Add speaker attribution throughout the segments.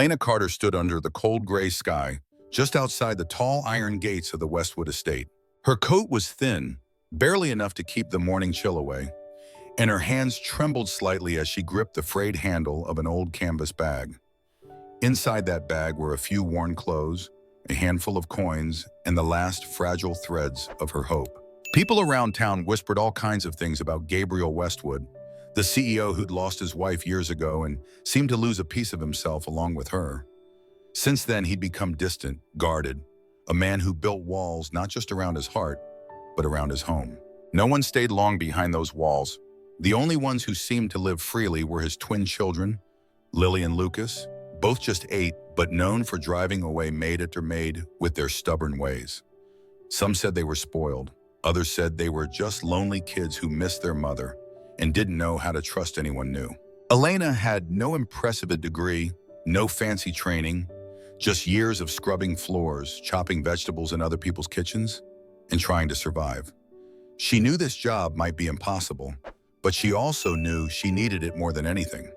Speaker 1: Elena Carter stood under the cold gray sky, just outside the tall iron gates of the Westwood estate. Her coat was thin, barely enough to keep the morning chill away, and her hands trembled slightly as she gripped the frayed handle of an old canvas bag. Inside that bag were a few worn clothes, a handful of coins, and the last fragile threads of her hope. People around town whispered all kinds of things about Gabriel Westwood, the CEO who'd lost his wife years ago and seemed to lose a piece of himself along with her. Since then, he'd become distant, guarded, a man who built walls not just around his heart, but around his home. No one stayed long behind those walls. The only ones who seemed to live freely were his twin children, Lily and Lucas, both just 8, but known for driving away maid after maid with their stubborn ways. Some said they were spoiled. Others said they were just lonely kids who missed their mother and didn't know how to trust anyone new. Elena had no impressive degree, no fancy training, just years of scrubbing floors, chopping vegetables in other people's kitchens, and trying to survive. She knew this job might be impossible, but she also knew she needed it more than anything.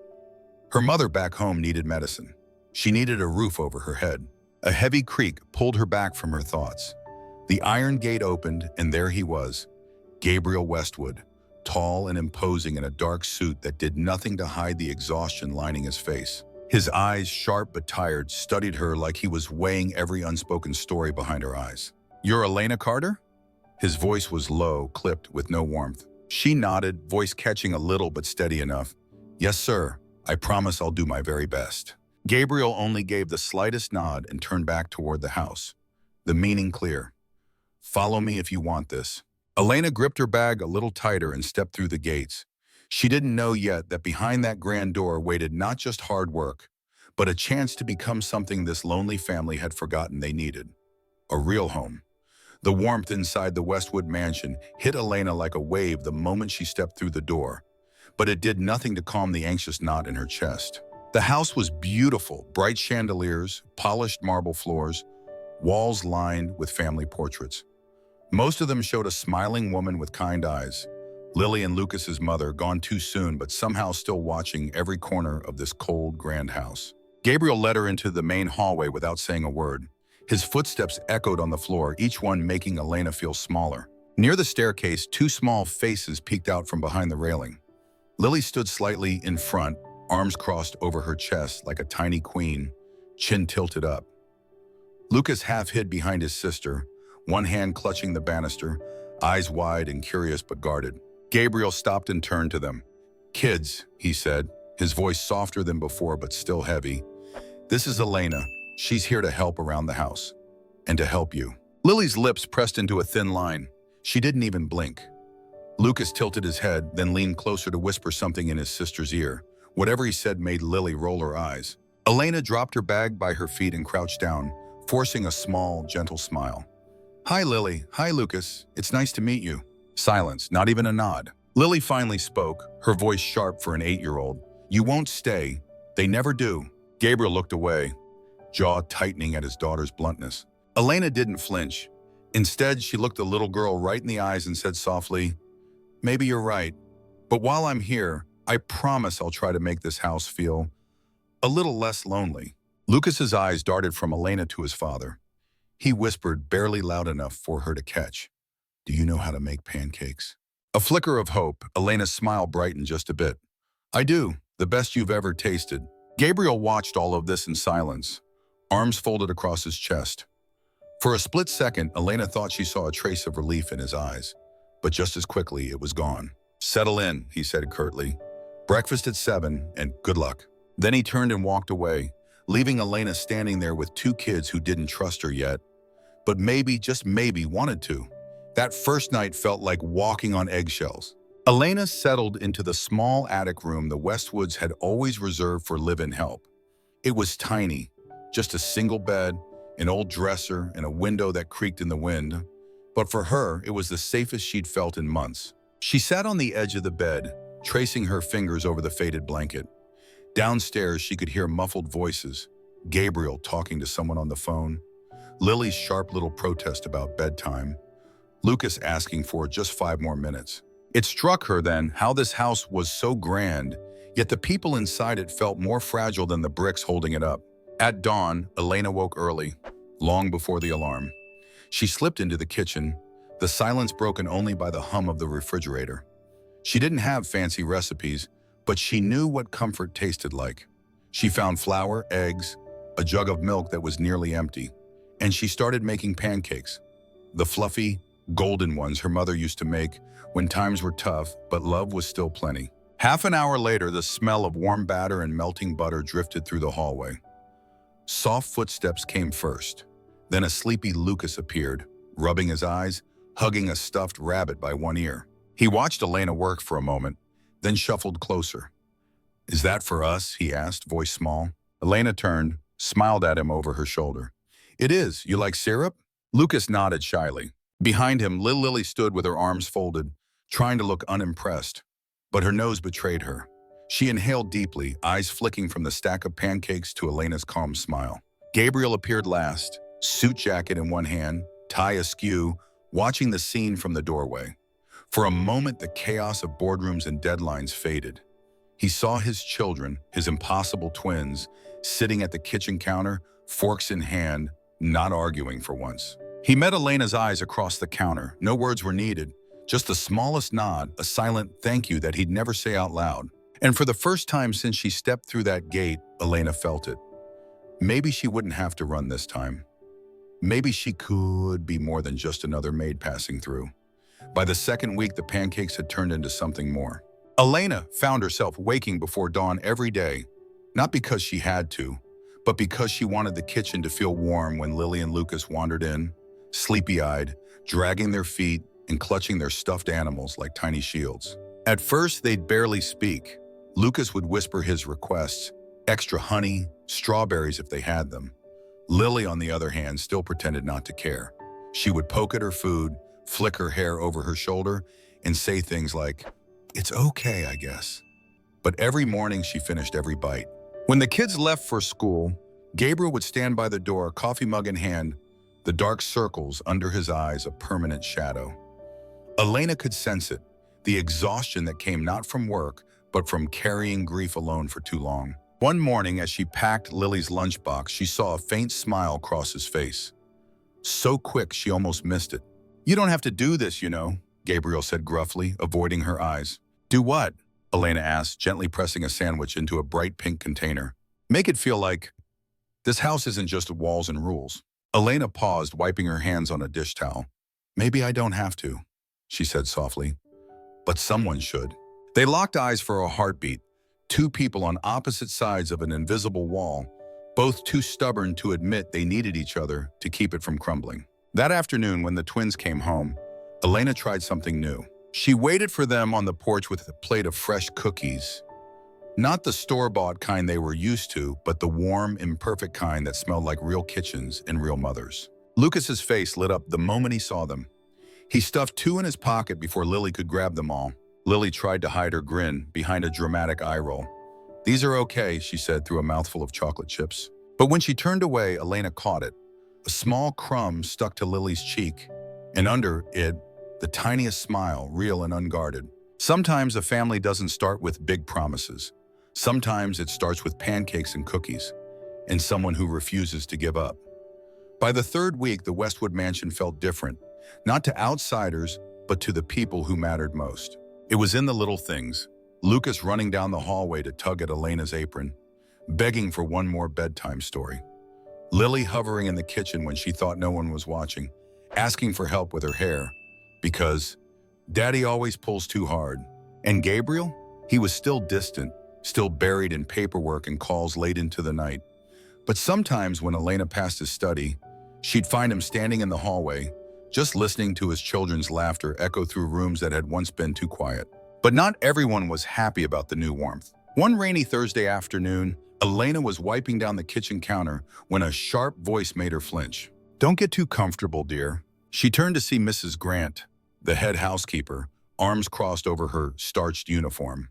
Speaker 1: Her mother back home needed medicine. She needed a roof over her head. A heavy creak pulled her back from her thoughts. The iron gate opened, and there he was, Gabriel Westwood, tall and imposing in a dark suit that did nothing to hide the exhaustion lining his face. His eyes, sharp but tired, studied her like he was weighing every unspoken story behind her eyes. "You're Elena Carter?" His voice was low, clipped, with no warmth. She nodded, voice catching a little but steady enough. "Yes, sir. I promise I'll do my very best." Gabriel only gave the slightest nod and turned back toward the house, the meaning clear. "Follow me if you want this." Elena gripped her bag a little tighter and stepped through the gates. She didn't know yet that behind that grand door waited not just hard work, but a chance to become something this lonely family had forgotten they needed. A real home. The warmth inside the Westwood mansion hit Elena like a wave the moment she stepped through the door, but it did nothing to calm the anxious knot in her chest. The house was beautiful, bright chandeliers, polished marble floors, walls lined with family portraits. Most of them showed a smiling woman with kind eyes, Lily and Lucas's mother, gone too soon but somehow still watching every corner of this cold, grand house. Gabriel led her into the main hallway without saying a word. His footsteps echoed on the floor, each one making Elena feel smaller. Near the staircase, 2 small faces peeked out from behind the railing. Lily stood slightly in front, arms crossed over her chest like a tiny queen, chin tilted up. Lucas half hid behind his sister, one hand clutching the banister, eyes wide and curious but guarded. Gabriel stopped and turned to them. "Kids," he said, his voice softer than before but still heavy. "This is Elena. She's here to help around the house. And to help you." Lily's lips pressed into a thin line. She didn't even blink. Lucas tilted his head, then leaned closer to whisper something in his sister's ear. Whatever he said made Lily roll her eyes. Elena dropped her bag by her feet and crouched down, forcing a small, gentle smile. "Hi, Lily. Hi, Lucas. It's nice to meet you." Silence, not even a nod. Lily finally spoke, her voice sharp for an 8-year-old. "You won't stay. They never do." Gabriel looked away, jaw tightening at his daughter's bluntness. Elena didn't flinch. Instead, she looked the little girl right in the eyes and said softly, "Maybe you're right. But while I'm here, I promise I'll try to make this house feel a little less lonely." Lucas's eyes darted from Elena to his father. He whispered, barely loud enough for her to catch, "Do you know how to make pancakes?" A flicker of hope, Elena's smile brightened just a bit. "I do, the best you've ever tasted." Gabriel watched all of this in silence, arms folded across his chest. For a split second, Elena thought she saw a trace of relief in his eyes, but just as quickly it was gone. "Settle in," he said curtly. "Breakfast at 7, and good luck." Then he turned and walked away, leaving Elena standing there with 2 kids who didn't trust her yet, but maybe, just maybe, wanted to. That first night felt like walking on eggshells. Elena settled into the small attic room the Westwoods had always reserved for live-in help. It was tiny, just a single bed, an old dresser, and a window that creaked in the wind. But for her, it was the safest she'd felt in months. She sat on the edge of the bed, tracing her fingers over the faded blanket. Downstairs, she could hear muffled voices, Gabriel talking to someone on the phone, Lily's sharp little protest about bedtime, Lucas asking for just 5 more minutes. It struck her then how this house was so grand, yet the people inside it felt more fragile than the bricks holding it up. At dawn, Elena woke early, long before the alarm. She slipped into the kitchen, the silence broken only by the hum of the refrigerator. She didn't have fancy recipes, but she knew what comfort tasted like. She found flour, eggs, a jug of milk that was nearly empty, and she started making pancakes. The fluffy, golden ones her mother used to make when times were tough, but love was still plenty. Half an hour later, the smell of warm batter and melting butter drifted through the hallway. Soft footsteps came first. Then a sleepy Lucas appeared, rubbing his eyes, hugging a stuffed rabbit by one ear. He watched Elena work for a moment, then shuffled closer. "Is that for us?" he asked, voice small. Elena turned, smiled at him over her shoulder. "It is. You like syrup?" Lucas nodded shyly. Behind him, Lily stood with her arms folded, trying to look unimpressed. But her nose betrayed her. She inhaled deeply, eyes flicking from the stack of pancakes to Elena's calm smile. Gabriel appeared last, suit jacket in one hand, tie askew, watching the scene from the doorway. For a moment, the chaos of boardrooms and deadlines faded. He saw his children, his impossible twins, sitting at the kitchen counter, forks in hand, not arguing for once. He met Elena's eyes across the counter. No words were needed, just the smallest nod, a silent thank you that he'd never say out loud. And for the first time since she stepped through that gate, Elena felt it. Maybe she wouldn't have to run this time. Maybe she could be more than just another maid passing through. By the second week, the pancakes had turned into something more. Elena found herself waking before dawn every day, not because she had to, but because she wanted the kitchen to feel warm when Lily and Lucas wandered in, sleepy-eyed, dragging their feet and clutching their stuffed animals like tiny shields. At first, they'd barely speak. Lucas would whisper his requests, extra honey, strawberries if they had them. Lily, on the other hand, still pretended not to care. She would poke at her food, flick her hair over her shoulder, and say things like, "It's okay, I guess." But every morning she finished every bite. When the kids left for school, Gabriel would stand by the door, coffee mug in hand, the dark circles under his eyes a permanent shadow. Elena could sense it, the exhaustion that came not from work, but from carrying grief alone for too long. One morning, as she packed Lily's lunchbox, she saw a faint smile cross his face. So quick, she almost missed it. "You don't have to do this, you know," Gabriel said gruffly, avoiding her eyes. "Do what?" Elena asked, gently pressing a sandwich into a bright pink container. "Make it feel like this house isn't just walls and rules." Elena paused, wiping her hands on a dish towel. "Maybe I don't have to," she said softly. "But someone should." They locked eyes for a heartbeat, two people on opposite sides of an invisible wall, both too stubborn to admit they needed each other to keep it from crumbling. That afternoon, when the twins came home, Elena tried something new. She waited for them on the porch with a plate of fresh cookies. Not the store-bought kind they were used to, but the warm, imperfect kind that smelled like real kitchens and real mothers. Lucas's face lit up the moment he saw them. He stuffed two in his pocket before Lily could grab them all. Lily tried to hide her grin behind a dramatic eye roll. "These are okay," she said through a mouthful of chocolate chips. But when she turned away, Elena caught it. A small crumb stuck to Lily's cheek, and under it, the tiniest smile, real and unguarded. Sometimes a family doesn't start with big promises. Sometimes it starts with pancakes and cookies, and someone who refuses to give up. By the third week, the Westwood mansion felt different, not to outsiders, but to the people who mattered most. It was in the little things, Lucas running down the hallway to tug at Elena's apron, begging for one more bedtime story. Lily hovering in the kitchen when she thought no one was watching, asking for help with her hair, because Daddy always pulls too hard. And Gabriel? He was still distant, still buried in paperwork and calls late into the night. But sometimes when Elena passed his study, she'd find him standing in the hallway, just listening to his children's laughter echo through rooms that had once been too quiet. But not everyone was happy about the new warmth. One rainy Thursday afternoon, Elena was wiping down the kitchen counter when a sharp voice made her flinch. "Don't get too comfortable, dear." She turned to see Mrs. Grant, the head housekeeper, arms crossed over her starched uniform.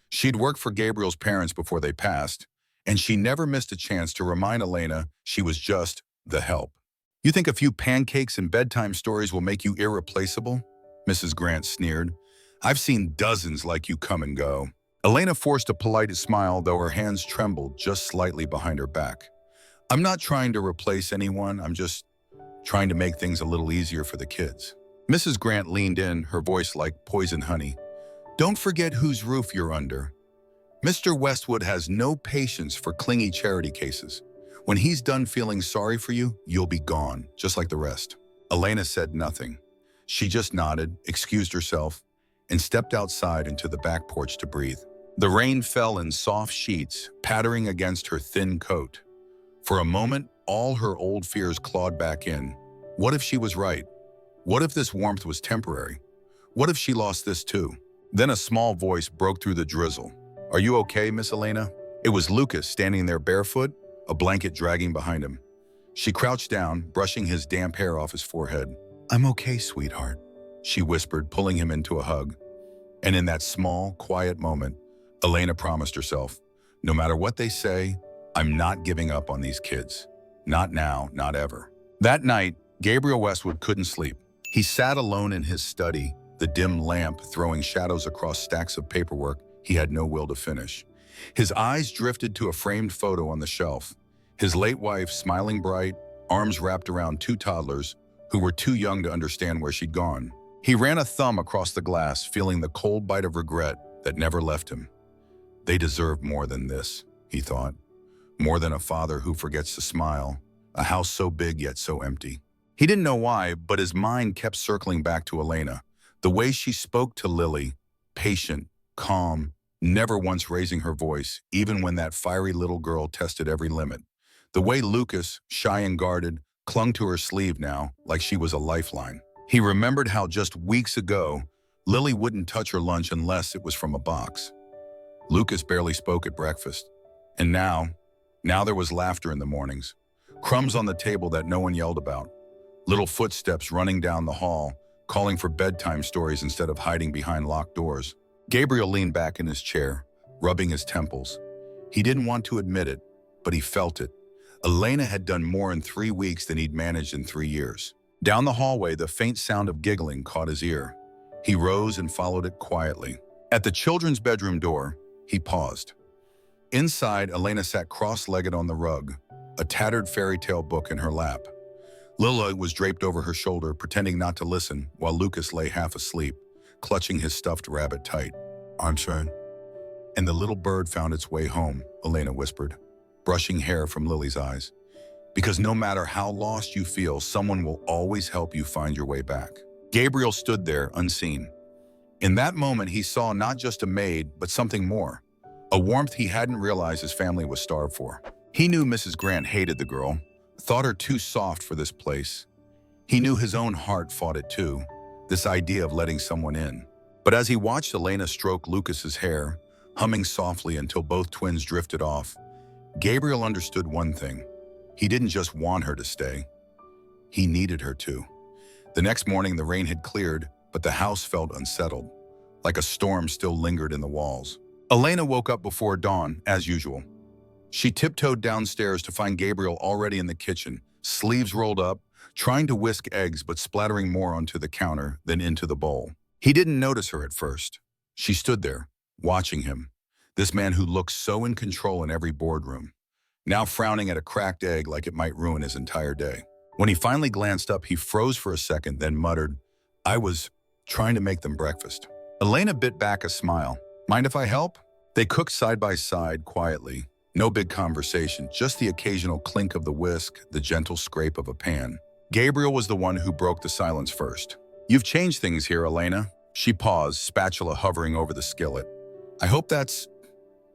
Speaker 1: She'd worked for Gabriel's parents before they passed, and she never missed a chance to remind Elena she was just the help. "You think a few pancakes and bedtime stories will make you irreplaceable?" Mrs. Grant sneered. "I've seen dozens like you come and go." Elena forced a polite smile, though her hands trembled just slightly behind her back. I'm not trying to replace anyone, I'm just trying to make things a little easier for the kids. Mrs. Grant leaned in, her voice like poison honey. Don't forget whose roof you're under. Mr. Westwood has no patience for clingy charity cases. When he's done feeling sorry for you, you'll be gone, just like the rest. Elena said nothing. She just nodded, excused herself, and stepped outside into the back porch to breathe. The rain fell in soft sheets, pattering against her thin coat. For a moment, all her old fears clawed back in. What if she was right? What if this warmth was temporary? What if she lost this too? Then a small voice broke through the drizzle. Are you okay, Miss Elena? It was Lucas standing there barefoot, a blanket dragging behind him. She crouched down, brushing his damp hair off his forehead. I'm okay, sweetheart, she whispered, pulling him into a hug. And in that small, quiet moment, Elena promised herself, no matter what they say, I'm not giving up on these kids. Not now, not ever. That night, Gabriel Westwood couldn't sleep. He sat alone in his study, the dim lamp throwing shadows across stacks of paperwork he had no will to finish. His eyes drifted to a framed photo on the shelf. His late wife, smiling bright, arms wrapped around two toddlers who were too young to understand where she'd gone. He ran a thumb across the glass, feeling the cold bite of regret that never left him. They deserve more than this, he thought. More than a father who forgets to smile, a house so big yet so empty. He didn't know why, but his mind kept circling back to Elena. The way she spoke to Lily, patient, calm, never once raising her voice, even when that fiery little girl tested every limit. The way Lucas, shy and guarded, clung to her sleeve now, like she was a lifeline. He remembered how just weeks ago, Lily wouldn't touch her lunch unless it was from a box. Lucas barely spoke at breakfast. And now there was laughter in the mornings. Crumbs on the table that no one yelled about. Little footsteps running down the hall, calling for bedtime stories instead of hiding behind locked doors. Gabriel leaned back in his chair, rubbing his temples. He didn't want to admit it, but he felt it. Elena had done more in 3 weeks than he'd managed in 3 years. Down the hallway, the faint sound of giggling caught his ear. He rose and followed it quietly. At the children's bedroom door, he paused. Inside, Elena sat cross-legged on the rug, a tattered fairy tale book in her lap. Lila was draped over her shoulder, pretending not to listen, while Lucas lay half asleep, clutching his stuffed rabbit tight. Armstrong. And the little bird found its way home, Elena whispered, brushing hair from Lily's eyes. Because no matter how lost you feel, someone will always help you find your way back. Gabriel stood there, unseen. In that moment, he saw not just a maid, but something more. A warmth he hadn't realized his family was starved for. He knew Mrs. Grant hated the girl, thought her too soft for this place. He knew his own heart fought it too, this idea of letting someone in. But as he watched Elena stroke Lucas's hair, humming softly until both twins drifted off, Gabriel understood one thing. He didn't just want her to stay. He needed her to. The next morning, the rain had cleared, but the house felt unsettled, like a storm still lingered in the walls. Elena woke up before dawn, as usual. She tiptoed downstairs to find Gabriel already in the kitchen, sleeves rolled up, trying to whisk eggs but splattering more onto the counter than into the bowl. He didn't notice her at first. She stood there, watching him, this man who looked so in control in every boardroom, now frowning at a cracked egg like it might ruin his entire day. When he finally glanced up, he froze for a second, then muttered, I was trying to make them breakfast. Elena bit back a smile. Mind if I help? They cooked side by side, quietly. No big conversation, just the occasional clink of the whisk, the gentle scrape of a pan. Gabriel was the one who broke the silence first. You've changed things here, Elena. She paused, spatula hovering over the skillet. I hope that's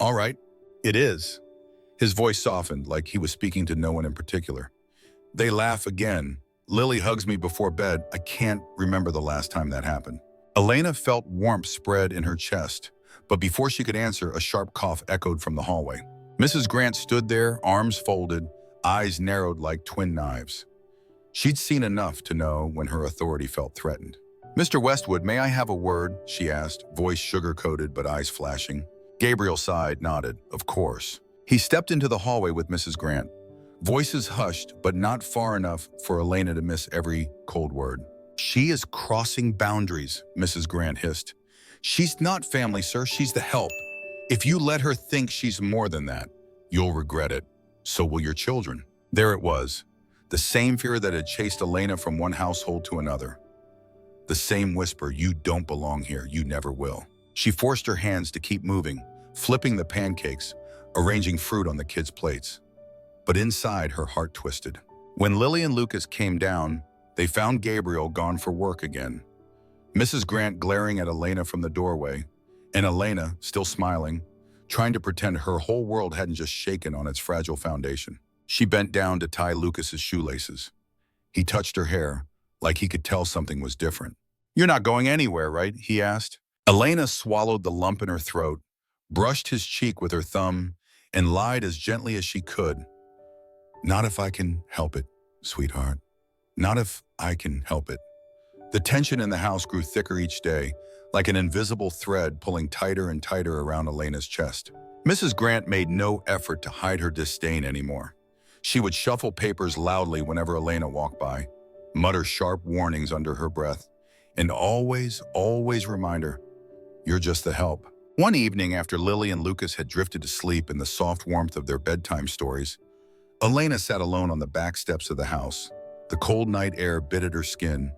Speaker 1: all right. It is. His voice softened, like he was speaking to no one in particular. They laugh again. Lily hugs me before bed. I can't remember the last time that happened. Elena felt warmth spread in her chest, but before she could answer, a sharp cough echoed from the hallway. Mrs. Grant stood there, arms folded, eyes narrowed like twin knives. She'd seen enough to know when her authority felt threatened. Mr. Westwood, may I have a word? She asked, voice sugar-coated but eyes flashing. Gabriel sighed, nodded. Of course. He stepped into the hallway with Mrs. Grant. Voices hushed, but not far enough for Elena to miss every cold word. She is crossing boundaries, Mrs. Grant hissed. She's not family, sir. She's the help. If you let her think she's more than that, you'll regret it. So will your children. There it was, the same fear that had chased Elena from one household to another. The same whisper, "You don't belong here, you never will." She forced her hands to keep moving, flipping the pancakes, arranging fruit on the kids' plates. But inside, her heart twisted. When Lily and Lucas came down, they found Gabriel gone for work again. Mrs. Grant glaring at Elena from the doorway, and Elena, still smiling, trying to pretend her whole world hadn't just shaken on its fragile foundation. She bent down to tie Lucas's shoelaces. He touched her hair, like he could tell something was different. "You're not going anywhere, right?" he asked. Elena swallowed the lump in her throat, brushed his cheek with her thumb, and lied as gently as she could. "Not if I can help it, sweetheart. Not if I can help it." The tension in the house grew thicker each day, like an invisible thread pulling tighter and tighter around Elena's chest. Mrs. Grant made no effort to hide her disdain anymore. She would shuffle papers loudly whenever Elena walked by, mutter sharp warnings under her breath, and always remind her, "You're just the help." One evening, after Lily and Lucas had drifted to sleep in the soft warmth of their bedtime stories, Elena sat alone on the back steps of the house. The cold night air bit at her skin,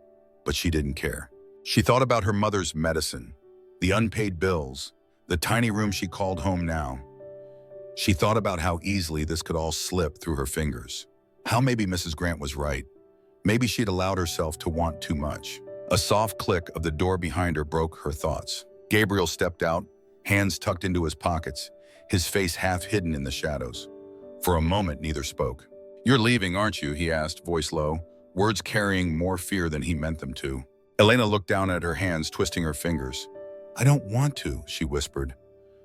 Speaker 1: but she didn't care. She thought about her mother's medicine, the unpaid bills, the tiny room she called home now. She thought about how easily this could all slip through her fingers. How maybe Mrs. Grant was right. Maybe she'd allowed herself to want too much. A soft click of the door behind her broke her thoughts. Gabriel stepped out, hands tucked into his pockets, his face half hidden in the shadows. For a moment, neither spoke. "You're leaving, aren't you?" he asked, voice low, words carrying more fear than he meant them to. Elena looked down at her hands, twisting her fingers. "I don't want to," she whispered.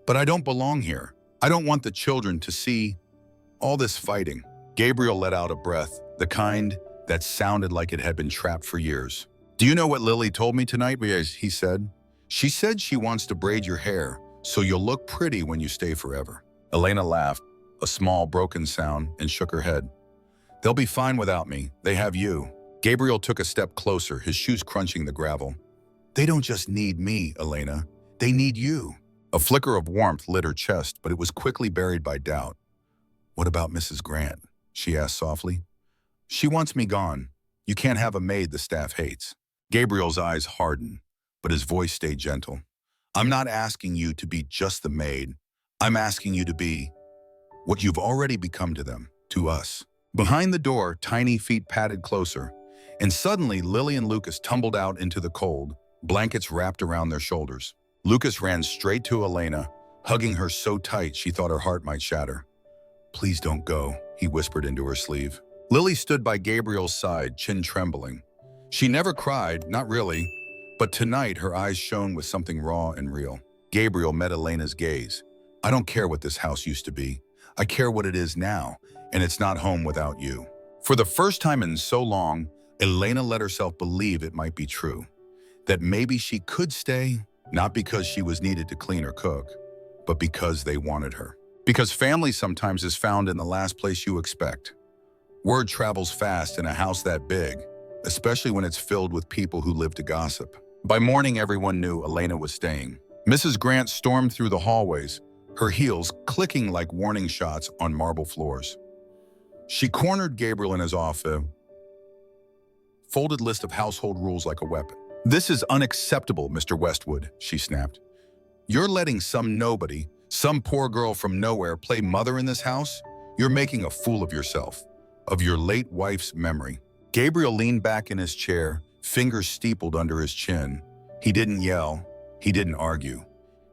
Speaker 1: "But I don't belong here. I don't want the children to see all this fighting." Gabriel let out a breath, the kind that sounded like it had been trapped for years. "Do you know what Lily told me tonight?" he said. "She said she wants to braid your hair, so you'll look pretty when you stay forever." Elena laughed, a small, broken sound, and shook her head. "They'll be fine without me. They have you." Gabriel took a step closer, his shoes crunching the gravel. "They don't just need me, Elena. They need you." A flicker of warmth lit her chest, but it was quickly buried by doubt. "What about Mrs. Grant?" she asked softly. "She wants me gone. You can't have a maid the staff hates." Gabriel's eyes hardened, but his voice stayed gentle. "I'm not asking you to be just the maid. I'm asking you to be what you've already become to them, to us." Behind the door, tiny feet padded closer, and suddenly Lily and Lucas tumbled out into the cold, blankets wrapped around their shoulders. Lucas ran straight to Elena, hugging her so tight she thought her heart might shatter. "Please don't go," he whispered into her sleeve. Lily stood by Gabriel's side, chin trembling. She never cried, not really, but tonight her eyes shone with something raw and real. Gabriel met Elena's gaze. "I don't care what this house used to be. I care what it is now, and it's not home without you." For the first time in so long, Elena let herself believe it might be true. That maybe she could stay, not because she was needed to clean or cook, but because they wanted her. Because family sometimes is found in the last place you expect. Word travels fast in a house that big, especially when it's filled with people who live to gossip. By morning, everyone knew Elena was staying. Mrs. Grant stormed through the hallways, her heels clicking like warning shots on marble floors. She cornered Gabriel in his office, folded list of household rules like a weapon. "This is unacceptable, Mr. Westwood," she snapped. "You're letting some nobody, some poor girl from nowhere, play mother in this house? You're making a fool of yourself, of your late wife's memory." Gabriel leaned back in his chair, fingers steepled under his chin. He didn't yell. He didn't argue.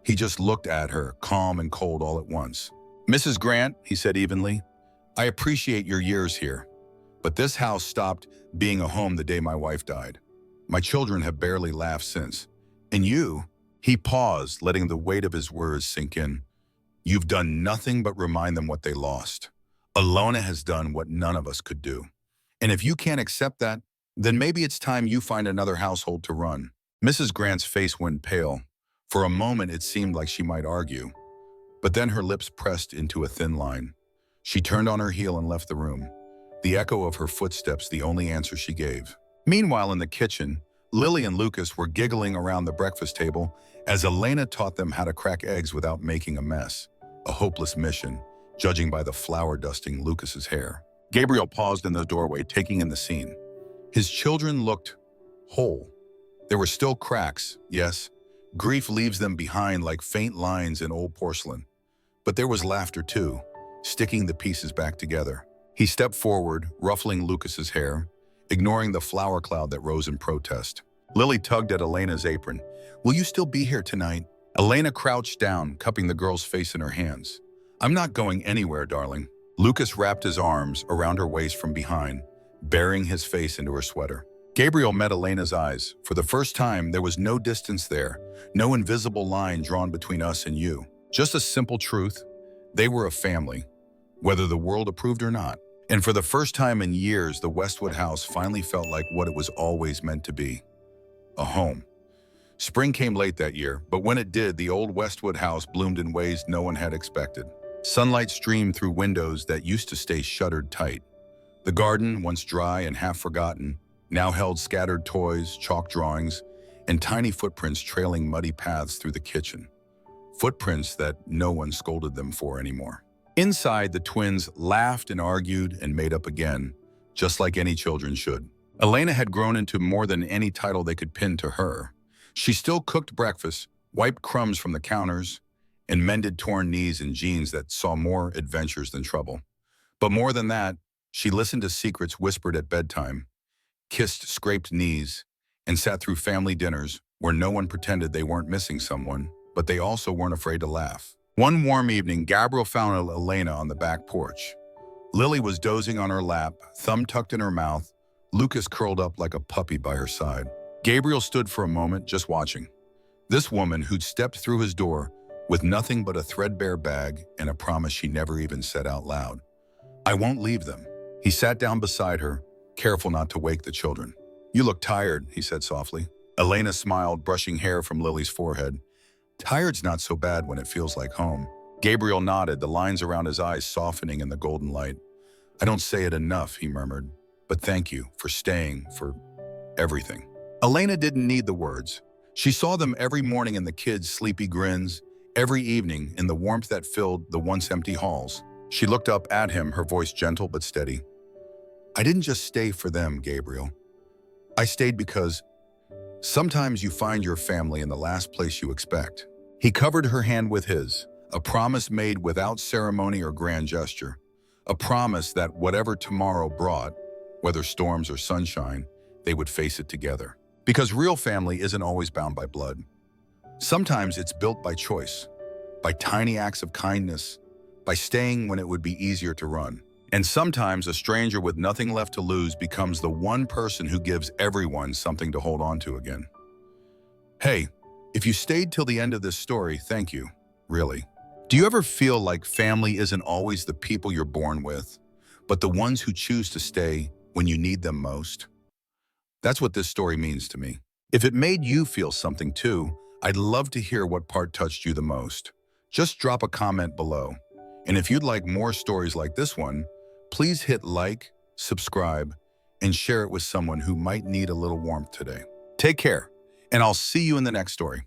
Speaker 1: He just looked at her, calm and cold all at once. "Mrs. Grant," he said evenly, "I appreciate your years here, but this house stopped being a home the day my wife died. My children have barely laughed since. And you," he paused, letting the weight of his words sink in, "you've done nothing but remind them what they lost. Elena has done what none of us could do. And if you can't accept that, then maybe it's time you find another household to run." Mrs. Grant's face went pale. For a moment, it seemed like she might argue, but then her lips pressed into a thin line. She turned on her heel and left the room, the echo of her footsteps the only answer she gave. Meanwhile, in the kitchen, Lily and Lucas were giggling around the breakfast table as Elena taught them how to crack eggs without making a mess, a hopeless mission, judging by the flour dusting Lucas's hair. Gabriel paused in the doorway, taking in the scene. His children looked whole. There were still cracks, yes. Grief leaves them behind like faint lines in old porcelain. But there was laughter too, sticking the pieces back together. He stepped forward, ruffling Lucas's hair, ignoring the flower cloud that rose in protest. Lily tugged at Elena's apron. "Will you still be here tonight?" Elena crouched down, cupping the girl's face in her hands. "I'm not going anywhere, darling." Lucas wrapped his arms around her waist from behind, burying his face into her sweater. Gabriel met Elena's eyes. For the first time, there was no distance there, no invisible line drawn between us and you. Just a simple truth. They were a family, whether the world approved or not. And for the first time in years, the Westwood house finally felt like what it was always meant to be. A home. Spring came late that year, but when it did, the old Westwood house bloomed in ways no one had expected. Sunlight streamed through windows that used to stay shuttered tight. The garden, once dry and half forgotten, now held scattered toys, chalk drawings, and tiny footprints trailing muddy paths through the kitchen. Footprints that no one scolded them for anymore. Inside, the twins laughed and argued and made up again, just like any children should. Elena had grown into more than any title they could pin to her. She still cooked breakfast, wiped crumbs from the counters, and mended torn knees in jeans that saw more adventures than trouble. But more than that, she listened to secrets whispered at bedtime, kissed scraped knees, and sat through family dinners where no one pretended they weren't missing someone, but they also weren't afraid to laugh. One warm evening, Gabriel found Elena on the back porch. Lily was dozing on her lap, thumb tucked in her mouth, Lucas curled up like a puppy by her side. Gabriel stood for a moment, just watching. This woman who'd stepped through his door with nothing but a threadbare bag and a promise she never even said out loud. "I won't leave them." He sat down beside her, careful not to wake the children. "You look tired," he said softly. Elena smiled, brushing hair from Lily's forehead. "Tired's not so bad when it feels like home." Gabriel nodded, the lines around his eyes softening in the golden light. "I don't say it enough," he murmured, "but thank you for staying, for everything." Elena didn't need the words. She saw them every morning in the kids' sleepy grins, every evening in the warmth that filled the once empty halls. She looked up at him, her voice gentle but steady. "I didn't just stay for them, Gabriel. I stayed because sometimes you find your family in the last place you expect." He covered her hand with his, a promise made without ceremony or grand gesture, a promise that whatever tomorrow brought, whether storms or sunshine, they would face it together. Because real family isn't always bound by blood. Sometimes it's built by choice, by tiny acts of kindness, by staying when it would be easier to run. And sometimes a stranger with nothing left to lose becomes the one person who gives everyone something to hold on to again. Hey, if you stayed till the end of this story, thank you, really. Do you ever feel like family isn't always the people you're born with, but the ones who choose to stay when you need them most? That's what this story means to me. If it made you feel something too, I'd love to hear what part touched you the most. Just drop a comment below. And if you'd like more stories like this one, please hit like, subscribe, and share it with someone who might need a little warmth today. Take care, and I'll see you in the next story.